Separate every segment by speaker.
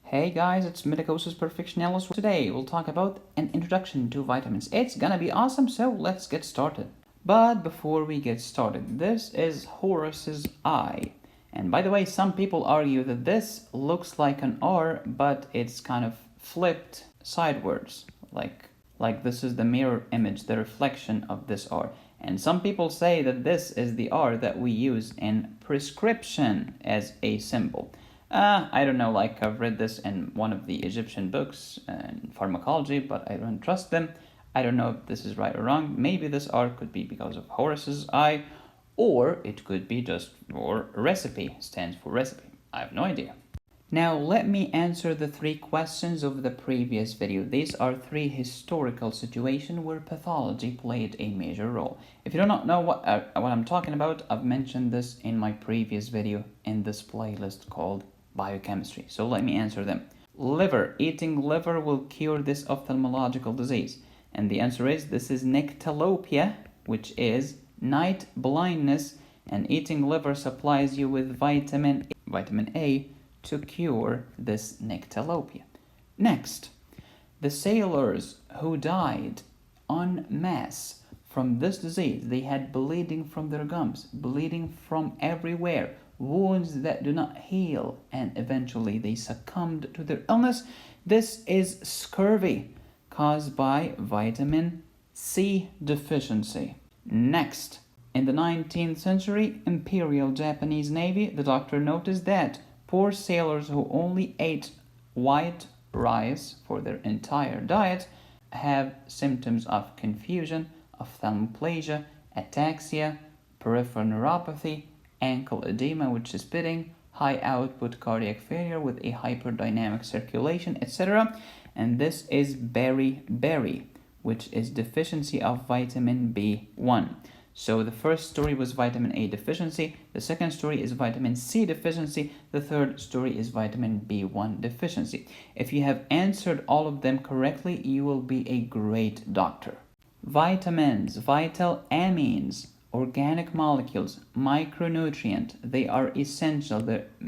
Speaker 1: Hey guys, it's Medicosis Perfectionalis. Today we'll talk about an introduction to vitamins. It's gonna be awesome, so let's get started. But before we get started, this is Horace's eye. And by the way, some people argue that this looks like an R, but it's kind of flipped sideways. Like this is the mirror image, the reflection of this R. And some people say that this is the R that we use in prescription as a symbol. I don't know, like I've read this in one of the Egyptian books in pharmacology, but I don't trust them. I don't know if this is right or wrong. Maybe this R could be because of Horace's eye, or it could be just for recipe, stands for recipe. I have no idea. Now let me answer the three questions of the previous video. These are three historical situations where pathology played a major role. If you do not know what I'm talking about, I've mentioned this in my previous video in this playlist called Biochemistry. So let me answer them. Liver. Eating liver will cure this ophthalmological disease. And the answer is this is nyctalopia, which is night blindness, and eating liver supplies you with vitamin A to cure this nyctalopia. Next, the sailors who died en masse from this disease, they had bleeding from their gums, bleeding from everywhere, wounds that do not heal, and eventually they succumbed to their illness. This is scurvy caused by vitamin C deficiency. Next, in the 19th century, Imperial Japanese Navy, the doctor noticed that poor sailors who only ate white rice for their entire diet have symptoms of confusion, ophthalmoplegia, ataxia, peripheral neuropathy, ankle edema, which is pitting, high output cardiac failure with a hyperdynamic circulation, etc. And this is beriberi, which is deficiency of vitamin B1. So the first story was vitamin A deficiency, the second story is vitamin C deficiency, the third story is vitamin B1 deficiency. If you have answered all of them correctly, you will be a great doctor. Vitamins, vital amines, organic molecules, micronutrient, they are essential,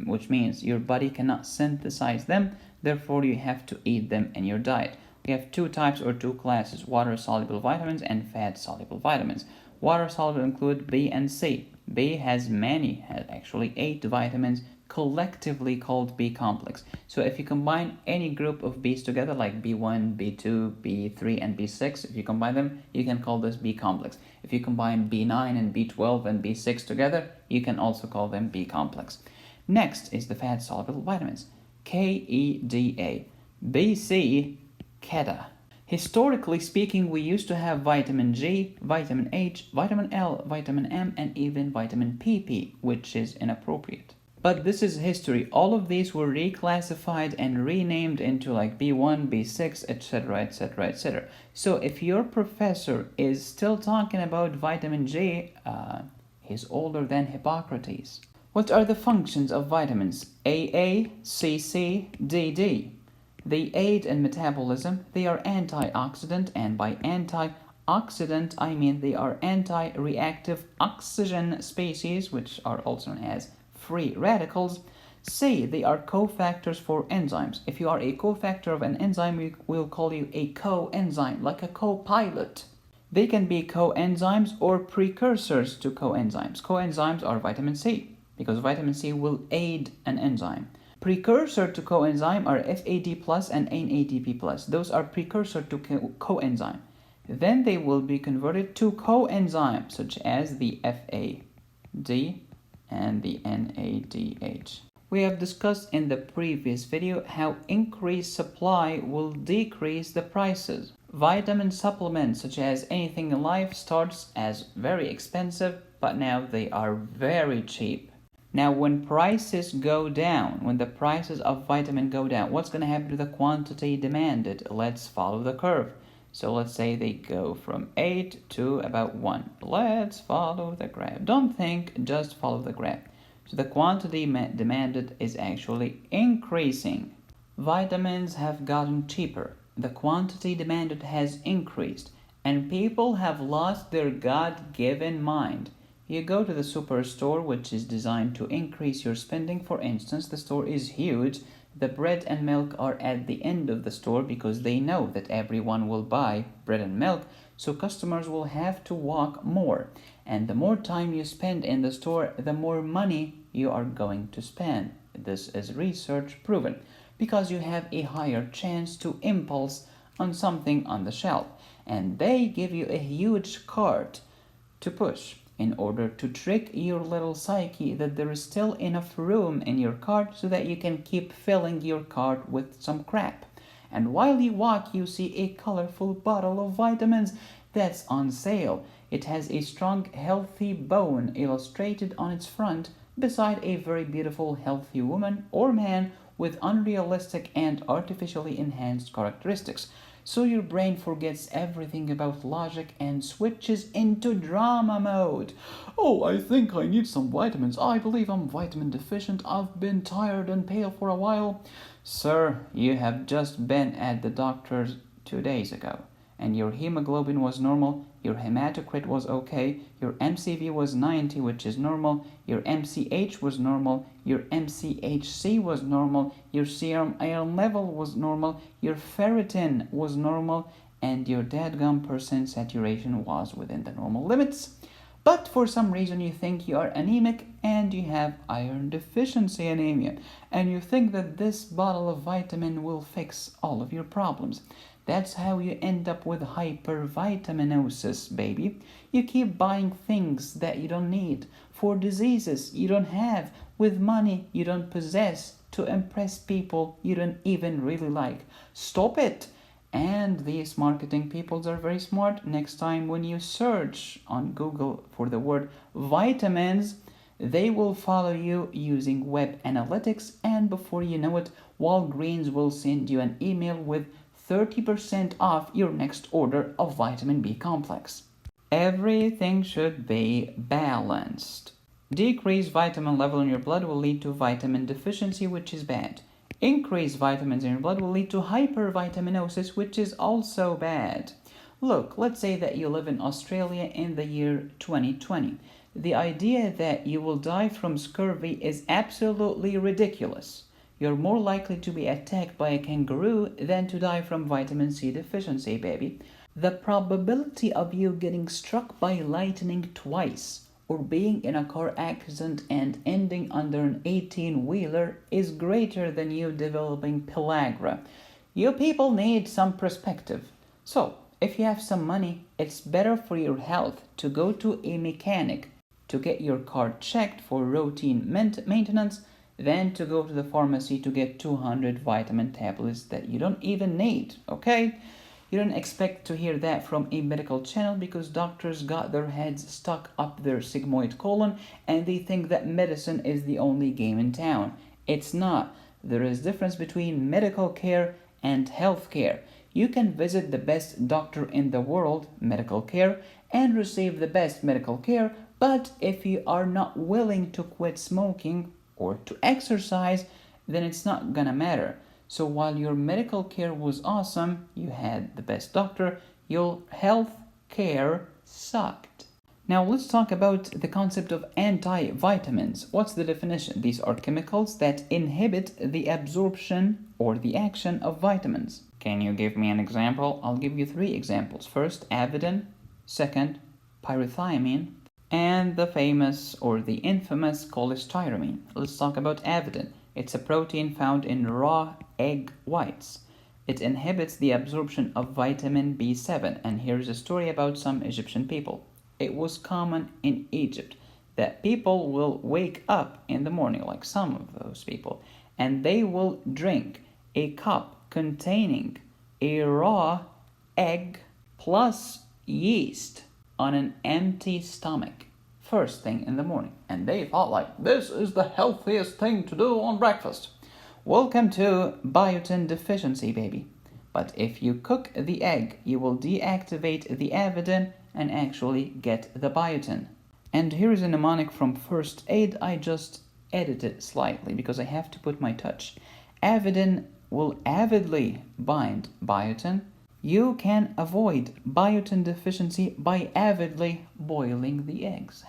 Speaker 1: which means your body cannot synthesize them, therefore you have to eat them in your diet. We have two types or two classes, water-soluble vitamins and fat-soluble vitamins. Water-soluble include B and C. B has actually 8 vitamins collectively called B complex. So if you combine any group of B's together, like B1, B2, B3, and B6, if you combine them, you can call this B complex. If you combine B9 and B12 and B6 together, you can also call them B complex. Next is the fat-soluble vitamins, KEDA, BC, KEDA. Historically speaking, we used to have vitamin G, vitamin H, vitamin L, vitamin M, and even vitamin PP, which is inappropriate. But this is history. All of these were reclassified and renamed into like B1, B6, etc., etc., etc. So if your professor is still talking about vitamin G, he's older than Hippocrates. What are the functions of vitamins? AA, CC, DD. They aid in metabolism, they are antioxidant, and by antioxidant I mean they are anti-reactive oxygen species, which are also known as free radicals. C, they are cofactors for enzymes. If you are a cofactor of an enzyme, we'll call you a coenzyme, like a co-pilot. They can be coenzymes or precursors to coenzymes. Coenzymes are vitamin C, because vitamin C will aid an enzyme. Precursor to coenzyme are FAD plus and NADP plus. Those are precursor to coenzyme. Then they will be converted to coenzymes such as the FAD and the NADH. We have discussed in the previous video how increased supply will decrease the prices. Vitamin supplements such as anything in life starts as very expensive, but now they are very cheap. Now, when prices go down, when the prices of vitamin go down, what's going to happen to the quantity demanded? Let's follow the curve. So let's say they go from 8 to about 1. Let's follow the graph. Don't think, just follow the graph. So the quantity demanded is actually increasing. Vitamins have gotten cheaper. The quantity demanded has increased. And people have lost their God-given mind. You go to the superstore, which is designed to increase your spending. For instance, the store is huge, The bread and milk are at the end of the store because they know that everyone will buy bread and milk, so customers will have to walk more. And the more time you spend in the store, the more money you are going to spend. This is research proven because you have a higher chance to impulse on something on the shelf. And they give you a huge cart to push in order to trick your little psyche that there is still enough room in your cart so that you can keep filling your cart with some crap. And while you walk, you see a colorful bottle of vitamins that's on sale. It has a strong, healthy bone illustrated on its front beside a very beautiful, healthy woman or man with unrealistic and artificially enhanced characteristics. So your brain forgets everything about logic and switches into drama mode. Oh, I think I need some vitamins. I believe I'm vitamin deficient. I've been tired and pale for a while. Sir, you have just been at the doctor's 2 days ago, and your hemoglobin was normal, your hematocrit was okay, your MCV was 90, which is normal, your MCH was normal, your MCHC was normal, your serum iron level was normal, your ferritin was normal, and your dadgum percent saturation was within the normal limits. But for some reason you think you are anemic and you have iron deficiency anemia, and you think that this bottle of vitamin will fix all of your problems. That's how you end up with hypervitaminosis, baby. You keep buying things that you don't need for diseases you don't have, with money you don't possess, to impress people you don't even really like. Stop it! And these marketing people are very smart. Next time when you search on Google for the word vitamins, they will follow you using web analytics, and before you know it, Walgreens will send you an email with 30% off your next order of vitamin B complex. Everything should be balanced. Decreased vitamin level in your blood will lead to vitamin deficiency, which is bad. Increased vitamins in your blood will lead to hypervitaminosis, which is also bad. Look, let's say that you live in Australia in the year 2020. The idea that you will die from scurvy is absolutely ridiculous. You're more likely to be attacked by a kangaroo than to die from vitamin C deficiency, baby. The probability of you getting struck by lightning twice or being in a car accident and ending under an 18-wheeler is greater than you developing pellagra. You people need some perspective. So, if you have some money, it's better for your health to go to a mechanic to get your car checked for routine maintenance than to go to the pharmacy to get 200 vitamin tablets that you don't even need, okay? You don't expect to hear that from a medical channel because doctors got their heads stuck up their sigmoid colon and they think that medicine is the only game in town. It's not. There is difference between medical care and health care. You can visit the best doctor in the world, medical care, and receive the best medical care, but if you are not willing to quit smoking or to exercise, then it's not gonna matter. So while your medical care was awesome, you had the best doctor, your health care sucked. Now let's talk about the concept of antivitamins. What's the definition? These are chemicals that inhibit the absorption or the action of vitamins. Can you give me an example? I'll give you 3 examples. First, avidin. Second, pyrithiamine. And the famous or the infamous cholestyramine. Let's talk about avidin. It's a protein found in raw egg whites. It inhibits the absorption of vitamin B7. And here's a story about some Egyptian people. It was common in Egypt that people will wake up in the morning, like some of those people, and they will drink a cup containing a raw egg plus yeast on an empty stomach first thing in the morning, and they thought like this is the healthiest thing to do on breakfast. Welcome to biotin deficiency, baby. But if you cook the egg, you will deactivate the avidin and actually get the biotin. And here is a mnemonic from first aid. I just edited slightly because I have to put my touch. Avidin will avidly bind biotin. You can avoid biotin deficiency by avidly boiling the eggs.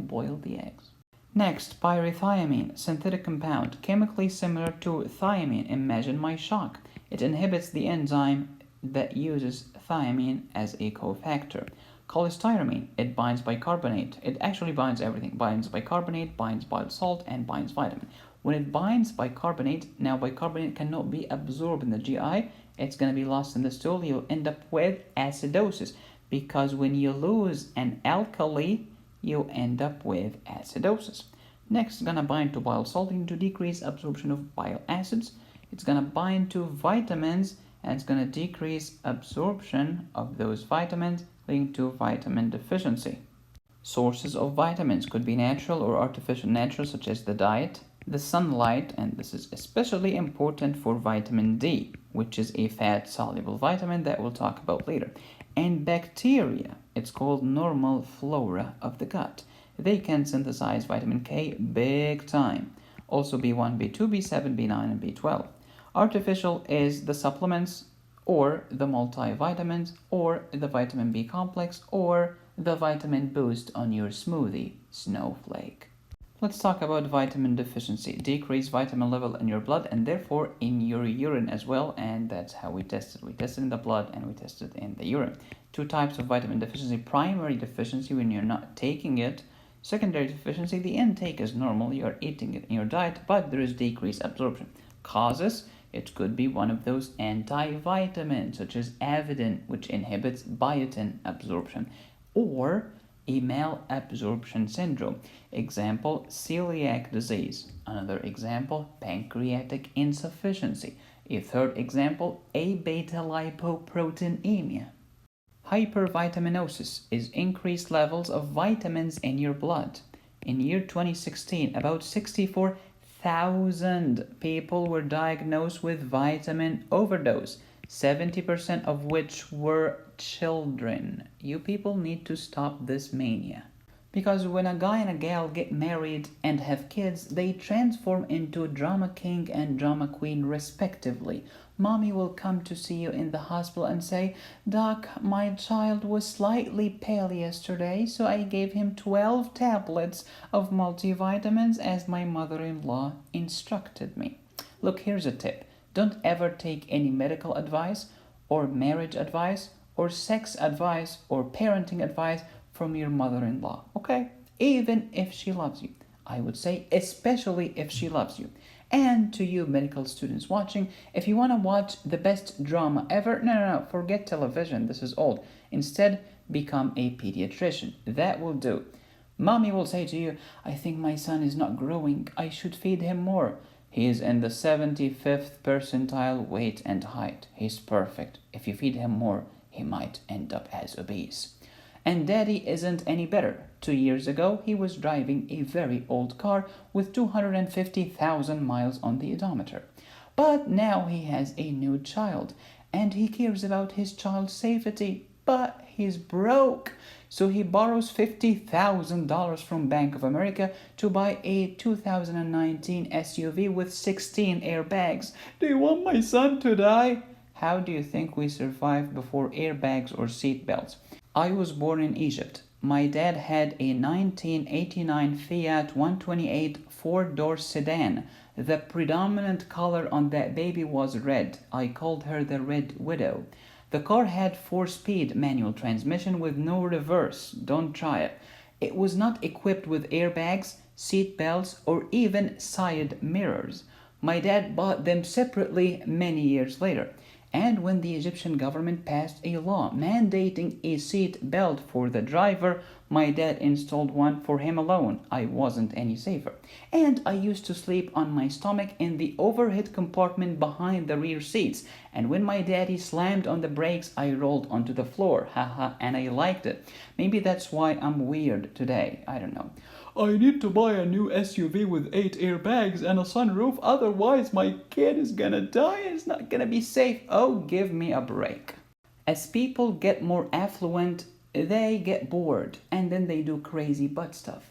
Speaker 1: #boil the eggs. Next, pyrithiamine, synthetic compound, chemically similar to thiamine. Imagine my shock. It inhibits the enzyme that uses thiamine as a cofactor. Cholestyramine, it binds bicarbonate. It actually binds everything. Binds bicarbonate, binds bile salt, and binds vitamin. When it binds bicarbonate, now bicarbonate cannot be absorbed in the GI. It's going to be lost in the stool. You'll end up with acidosis, because when you lose an alkali, you end up with acidosis. Next, it's going to bind to bile salt to decrease absorption of bile acids. It's going to bind to vitamins, and it's going to decrease absorption of those vitamins, leading to vitamin deficiency. Sources of vitamins could be natural or artificial. Natural, such as the diet, the sunlight, and this is especially important for vitamin D, which is a fat-soluble vitamin that we'll talk about later. And bacteria, it's called normal flora of the gut. They can synthesize vitamin K big time. Also B1, B2, B7, B9, and B12. Artificial is the supplements, or the multivitamins, or the vitamin B complex, or the vitamin boost on your smoothie, snowflake. Let's talk about vitamin deficiency. Decreased vitamin level in your blood and therefore in your urine as well, and that's how we tested. We tested in the blood and we tested in the urine. Two types of vitamin deficiency: primary deficiency, when you're not taking it. Secondary deficiency, the intake is normal, you are eating it in your diet, but there is decreased absorption. Causes: it could be one of those antivitamins, such as Avidin, which inhibits biotin absorption, or a malabsorption syndrome. Example, celiac disease. Another example, pancreatic insufficiency. A third example, A-beta lipoproteinemia. Hypervitaminosis is increased levels of vitamins in your blood. In year 2016, about 64,000 people were diagnosed with vitamin overdose, 70% of which were children. You people need to stop this mania. Because when a guy and a gal get married and have kids, they transform into drama king and drama queen respectively. Mommy will come to see you in the hospital and say, "Doc, my child was slightly pale yesterday, so I gave him 12 tablets of multivitamins as my mother-in-law instructed me." Look, here's a tip. Don't ever take any medical advice or marriage advice or sex advice or parenting advice from your mother-in-law, okay? Even if she loves you. I would say especially if she loves you. And to you medical students watching, if you want to watch the best drama ever, no, forget television, this is old. Instead, become a pediatrician. That will do. Mommy will say to you, "I think my son is not growing. I should feed him more. He is in the 75th percentile weight and height. He's perfect. If you feed him more, he might end up as obese." And daddy isn't any better. 2 years ago, he was driving a very old car with 250,000 miles on the odometer. But now he has a new child, and he cares about his child's safety. But he's broke. So he borrows $50,000 from Bank of America to buy a 2019 SUV with 16 airbags. Do you want my son to die? How do you think we survived before airbags or seat belts? I was born in Egypt. My dad had a 1989 Fiat 128 four-door sedan. The predominant color on that baby was red. I called her the Red Widow. The car had 4-speed manual transmission with no reverse. Don't try it. It was not equipped with airbags, seat belts, or even side mirrors. My dad bought them separately many years later. And when the Egyptian government passed a law mandating a seat belt for the driver, my dad installed one for him alone. I wasn't any safer. And I used to sleep on my stomach in the overhead compartment behind the rear seats. And when my daddy slammed on the brakes, I rolled onto the floor. Haha, and I liked it. Maybe that's why I'm weird today. I don't know. I need to buy a new SUV with 8 airbags and a sunroof, otherwise my kid is gonna die and it's not gonna be safe. Oh, give me a break. As people get more affluent, they get bored and then they do crazy butt stuff.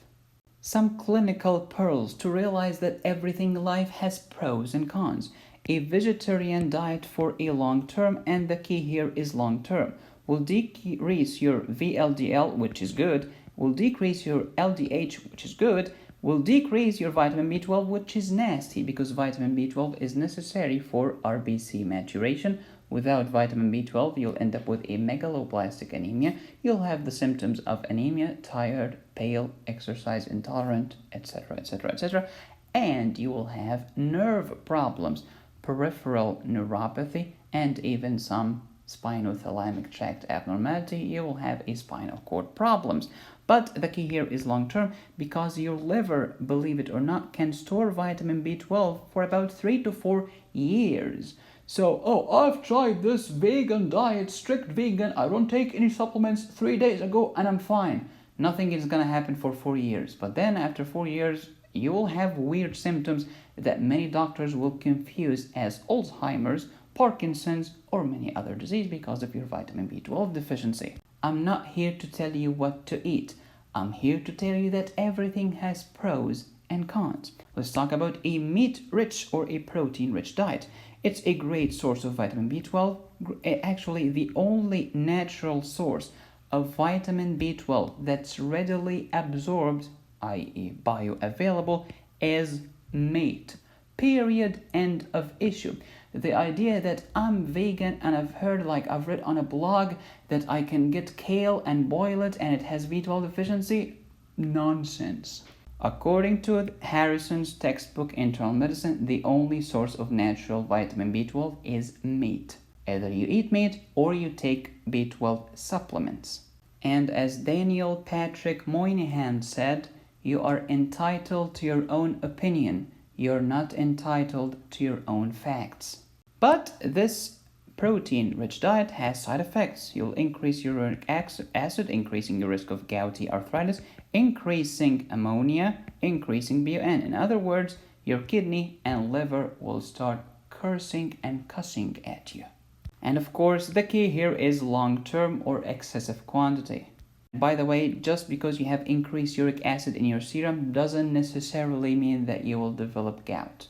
Speaker 1: Some clinical pearls to realize that everything in life has pros and cons. A vegetarian diet for a long term, and the key here is long term, will decrease your VLDL, which is good, will decrease your LDH, which is good, will decrease your vitamin B12, which is nasty because vitamin B12 is necessary for RBC maturation. Without vitamin B12, you'll end up with a megaloblastic anemia. You'll have the symptoms of anemia, tired, pale, exercise intolerant, etc., etc., etc. And you will have nerve problems, peripheral neuropathy, and even some spinothalamic tract abnormality. You will have a spinal cord problems. But the key here is long term, because your liver, believe it or not, can store vitamin B12 for about 3 to 4 years. So, I've tried this vegan diet, strict vegan, I don't take any supplements 3 days ago and I'm fine. Nothing is gonna happen for 4 years. But then after 4 years, you will have weird symptoms that many doctors will confuse as Alzheimer's, Parkinson's, or many other diseases because of your vitamin B12 deficiency. I'm not here to tell you what to eat. I'm here to tell you that everything has pros and cons. Let's talk about a meat-rich or a protein-rich diet. It's a great source of vitamin B12, actually the only natural source of vitamin B12 that's readily absorbed, i.e. bioavailable, is meat. Period. End of issue. The idea that I'm vegan and I've read on a blog that I can get kale and boil it and it has B12 deficiency, nonsense. According to Harrison's textbook Internal Medicine, the only source of natural vitamin B12 is meat. Either you eat meat or you take B12 supplements. And as Daniel Patrick Moynihan said, you are entitled to your own opinion. You're not entitled to your own facts. But this protein-rich diet has side effects. You'll increase uric acid, increasing your risk of gouty arthritis, increasing ammonia, increasing BUN. In other words, your kidney and liver will start cursing and cussing at you. And of course, the key here is long-term or excessive quantity. By the way, just because you have increased uric acid in your serum doesn't necessarily mean that you will develop gout.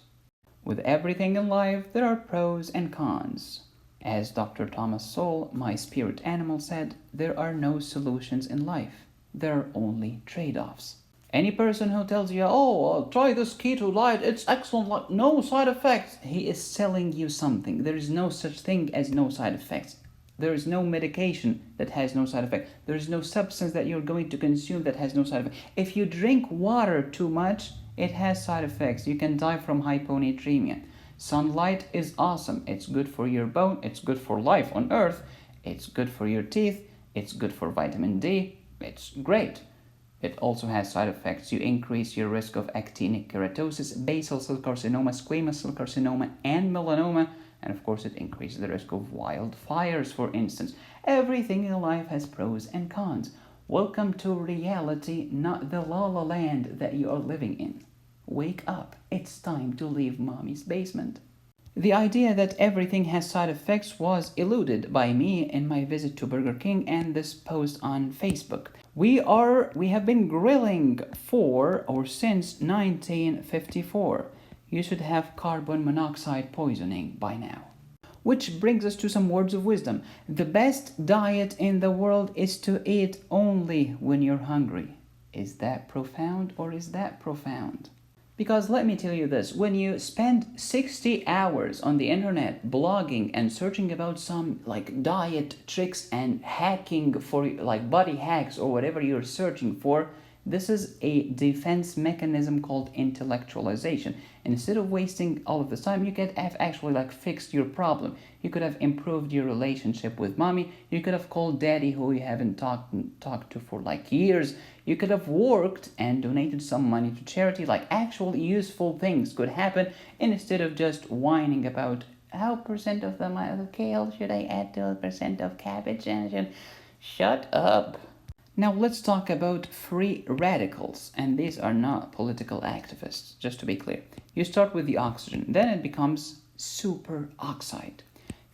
Speaker 1: With everything in life, there are pros and cons. As Dr. Thomas Sowell, my spirit animal, said, there are no solutions in life. There are only trade-offs. Any person who tells you, try this keto diet, it's excellent, no side effects, he is selling you something. There is no such thing as no side effects. There is no medication that has no side effect. There is no substance that you're going to consume that has no side effect. If you drink water too much, it has side effects. You can die from hyponatremia. Sunlight is awesome. It's good for your bone. It's good for life on Earth. It's good for your teeth. It's good for vitamin D. It's great. It also has side effects. You increase your risk of actinic keratosis, basal cell carcinoma, squamous cell carcinoma, and melanoma. And of course, it increases the risk of wildfires, for instance. Everything in life has pros and cons. Welcome to reality, not the la-la land that you are living in. Wake up. It's time to leave mommy's basement. The idea that everything has side effects was eluded by me in my visit to Burger King and this post on Facebook. We have been grilling since 1954. You should have carbon monoxide poisoning by now. Which brings us to some words of wisdom. The best diet in the world is to eat only when you're hungry. Is that profound or is that profound? Because let me tell you this, when you spend 60 hours on the internet blogging and searching about some diet tricks and hacking for body hacks or whatever you're searching for, this is a defense mechanism called intellectualization. Instead of wasting all of this time, you could have actually fixed your problem. You could have improved your relationship with mommy. You could have called daddy who you haven't talked to for years. You could have worked and donated some money to charity. Actual useful things could happen instead of just whining about how percent of the kale should I add to a percent of cabbage and shut up. Now let's talk about free radicals, and these are not political activists, just to be clear. You start with the oxygen, then it becomes superoxide,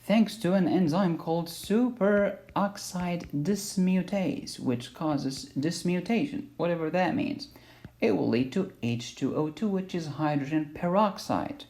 Speaker 1: thanks to an enzyme called superoxide dismutase, which causes dismutation, whatever that means. It will lead to H2O2, which is hydrogen peroxide.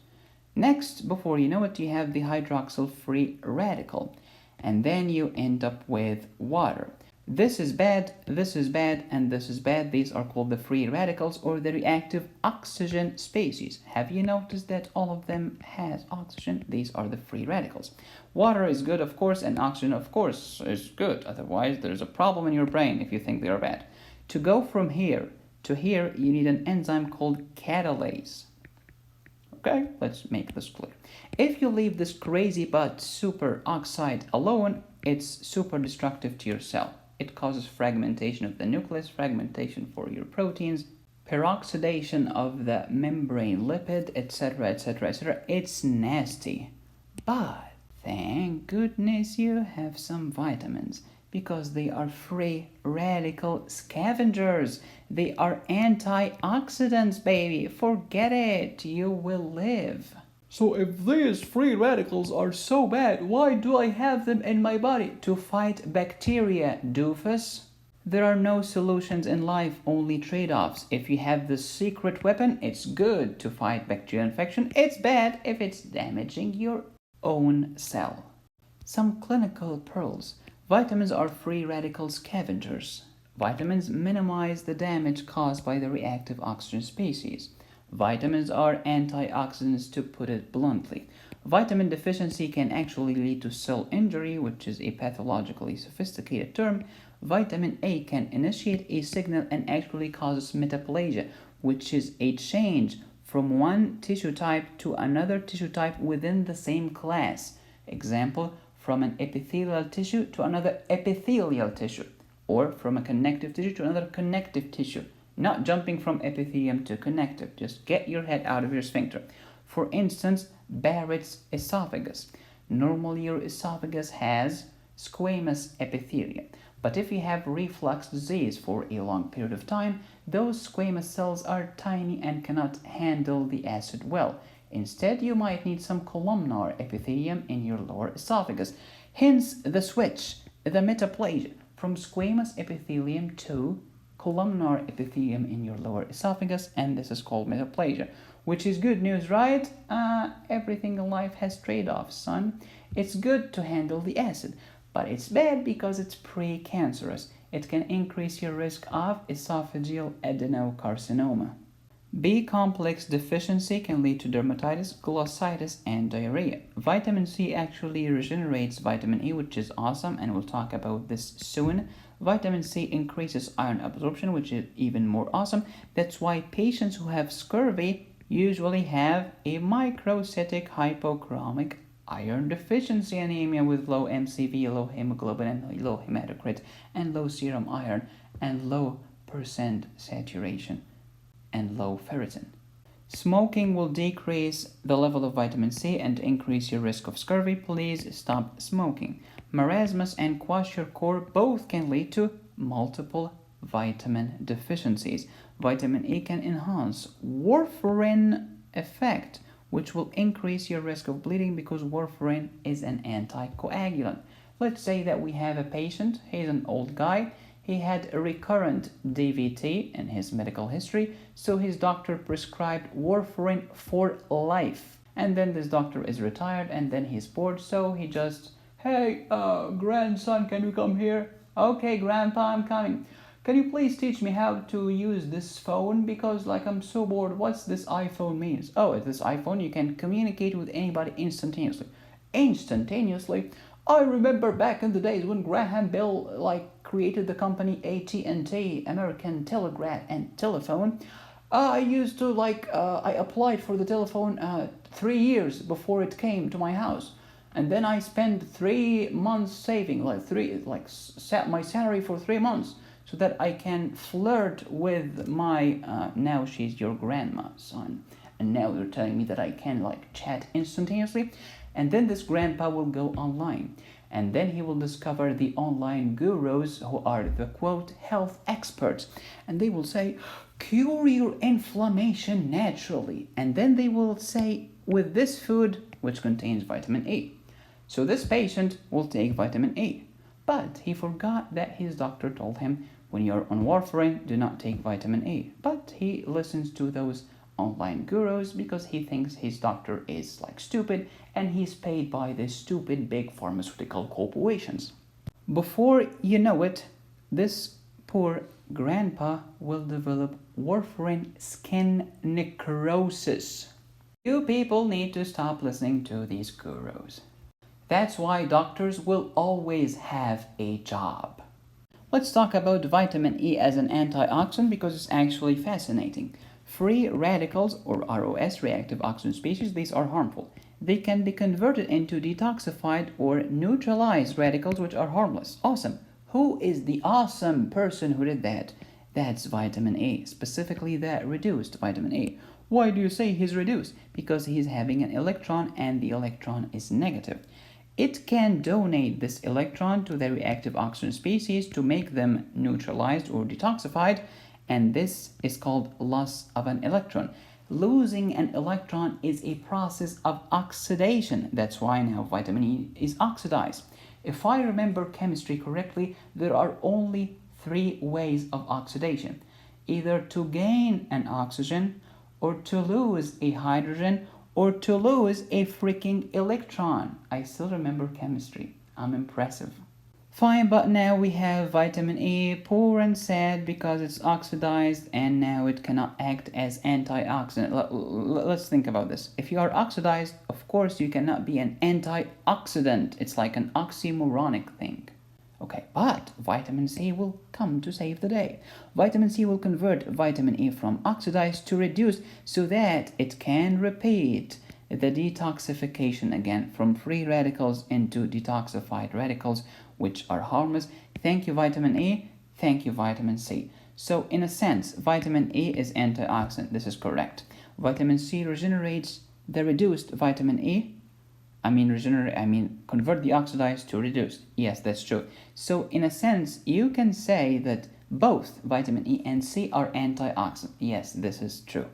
Speaker 1: Next, before you know it, you have the hydroxyl free radical, and then you end up with water. This is bad, this is bad, and this is bad. These are called the free radicals or the reactive oxygen species. Have you noticed that all of them has oxygen? These are the free radicals. Water is good, of course, and oxygen, of course, is good. Otherwise, there's a problem in your brain if you think they are bad. To go from here to here, you need an enzyme called catalase. Okay, let's make this clear. If you leave this crazy but superoxide alone, it's super destructive to your cell. It causes fragmentation of the nucleus, fragmentation for your proteins, peroxidation of the membrane lipid, etc., etc., etc. It's nasty. But thank goodness you have some vitamins, because they are free radical scavengers. They are antioxidants, baby. Forget it. You will live. So if these free radicals are so bad, why do I have them in my body? To fight bacteria, doofus. There are no solutions in life, only trade-offs. If you have the secret weapon, it's good to fight bacterial infection. It's bad if it's damaging your own cell. Some clinical pearls. Vitamins are free radical scavengers. Vitamins minimize the damage caused by the reactive oxygen species. Vitamins are antioxidants, to put it bluntly. Vitamin deficiency can actually lead to cell injury, which is a pathologically sophisticated term. Vitamin A can initiate a signal and actually causes metaplasia, which is a change from one tissue type to another tissue type within the same class. Example, from an epithelial tissue to another epithelial tissue, or from a connective tissue to another connective tissue. Not jumping from epithelium to connective. Just get your head out of your sphincter. For instance, Barrett's esophagus. Normally your esophagus has squamous epithelium. But if you have reflux disease for a long period of time, those squamous cells are tiny and cannot handle the acid well. Instead, you might need some columnar epithelium in your lower esophagus. Hence the switch, the metaplasia, from squamous epithelium to columnar epithelium in your lower esophagus, and this is called metaplasia, which is good news, right? Everything in life has trade-offs, son. It's good to handle the acid, but it's bad because it's precancerous. It can increase your risk of esophageal adenocarcinoma. B complex deficiency can lead to dermatitis, glossitis, and diarrhea. Vitamin C actually regenerates vitamin E, which is awesome, and we'll talk about this soon. Vitamin C increases iron absorption, which is even more awesome. That's why patients who have scurvy usually have a microcytic hypochromic iron deficiency anemia with low MCV, low hemoglobin, and low hematocrit, and low serum iron, and low percent saturation, and low ferritin. Smoking will decrease the level of vitamin C and increase your risk of scurvy. Please stop smoking. Marasmus and kwashiorkor both can lead to multiple vitamin deficiencies. Vitamin E can enhance warfarin effect, which will increase your risk of bleeding because warfarin is an anticoagulant. Let's say that we have a patient, he's an old guy, he had a recurrent DVT in his medical history, so his doctor prescribed warfarin for life. And then this doctor is retired and then he's bored, so he just, hey, grandson, can you come here? Okay, grandpa, I'm coming. Can you please teach me how to use this phone? Because I'm so bored. What's this iPhone means? Oh, this iPhone, you can communicate with anybody instantaneously. Instantaneously? I remember back in the days when Graham Bell created the company AT&T, American Telegraph and Telephone. I used to I applied for the telephone 3 years before it came to my house. And then I spent 3 months saving, my salary for 3 months, so that I can flirt with my, now she's your grandma, son. And now they're telling me that I can chat instantaneously. And then this grandpa will go online. And then he will discover the online gurus who are the quote health experts. And they will say, cure your inflammation naturally. And then they will say, with this food, which contains vitamin E. So this patient will take vitamin E. But he forgot that his doctor told him, when you're on warfarin, do not take vitamin E. But he listens to those online gurus because he thinks his doctor is stupid and he's paid by the stupid big pharmaceutical corporations. Before you know it, this poor grandpa will develop warfarin skin necrosis. You people need to stop listening to these gurus. That's why doctors will always have a job. Let's talk about vitamin E as an antioxidant because it's actually fascinating. Free radicals, or ROS, reactive oxygen species, these are harmful. They can be converted into detoxified or neutralized radicals which are harmless. Awesome. Who is the awesome person who did that? That's vitamin A, specifically the reduced vitamin A. Why do you say he's reduced? Because he's having an electron and the electron is negative. It can donate this electron to the reactive oxygen species to make them neutralized or detoxified, and this is called loss of an electron. Losing an electron is a process of oxidation. That's why now vitamin E is oxidized. If I remember chemistry correctly, there are only 3 ways of oxidation. Either to gain an oxygen, or to lose a hydrogen, or to lose a freaking electron. I still remember chemistry. I'm impressive. Fine, but now we have vitamin E, poor and sad because it's oxidized and now it cannot act as antioxidant. Let's think about this. If you are oxidized, of course you cannot be an antioxidant. It's like an oxymoronic thing. Okay, but vitamin C will come to save the day. Vitamin C will convert vitamin E from oxidized to reduced so that it can repeat the detoxification again from free radicals into detoxified radicals, which are harmless. Thank you, vitamin E. Thank you, vitamin C. So, in a sense, vitamin E is antioxidant. This is correct. Vitamin C regenerates the reduced vitamin E. Convert the oxidized to reduced. Yes, that's true. So, in a sense, you can say that both vitamin E and C are antioxidant. Yes, this is true.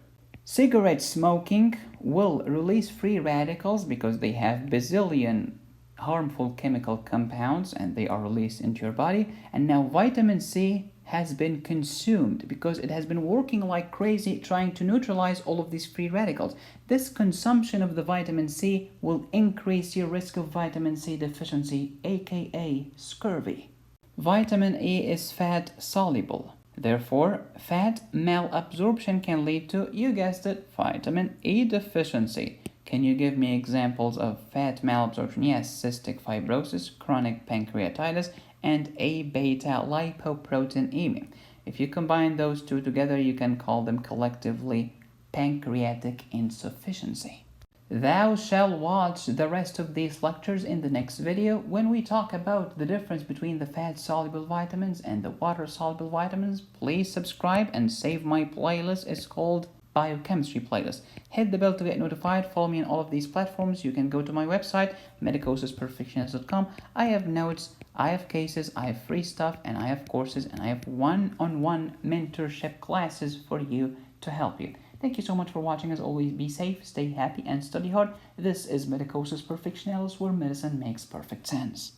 Speaker 1: Cigarette smoking will release free radicals because they have bazillion harmful chemical compounds and they are released into your body. And now vitamin C has been consumed because it has been working like crazy trying to neutralize all of these free radicals. This consumption of the vitamin C will increase your risk of vitamin C deficiency, aka scurvy. Vitamin E is fat soluble. Therefore, fat malabsorption can lead to, you guessed it, vitamin E deficiency. Can you give me examples of fat malabsorption? Yes, cystic fibrosis, chronic pancreatitis, and A-beta lipoproteinemia. If you combine those two together, you can call them collectively pancreatic insufficiency. Thou shalt watch the rest of these lectures in the next video when we talk about the difference between the fat-soluble vitamins and the water-soluble vitamins. Please subscribe and save my playlist. It's called Biochemistry Playlist. Hit the bell to get notified. Follow me on all of these platforms. You can go to my website, medicosisperfectionist.com. I have notes, I have cases, I have free stuff, and I have courses, and I have one-on-one mentorship classes for you to help you. Thank you so much for watching. As always, be safe, stay happy, and study hard. This is Medicosis Perfectionalis, where medicine makes perfect sense.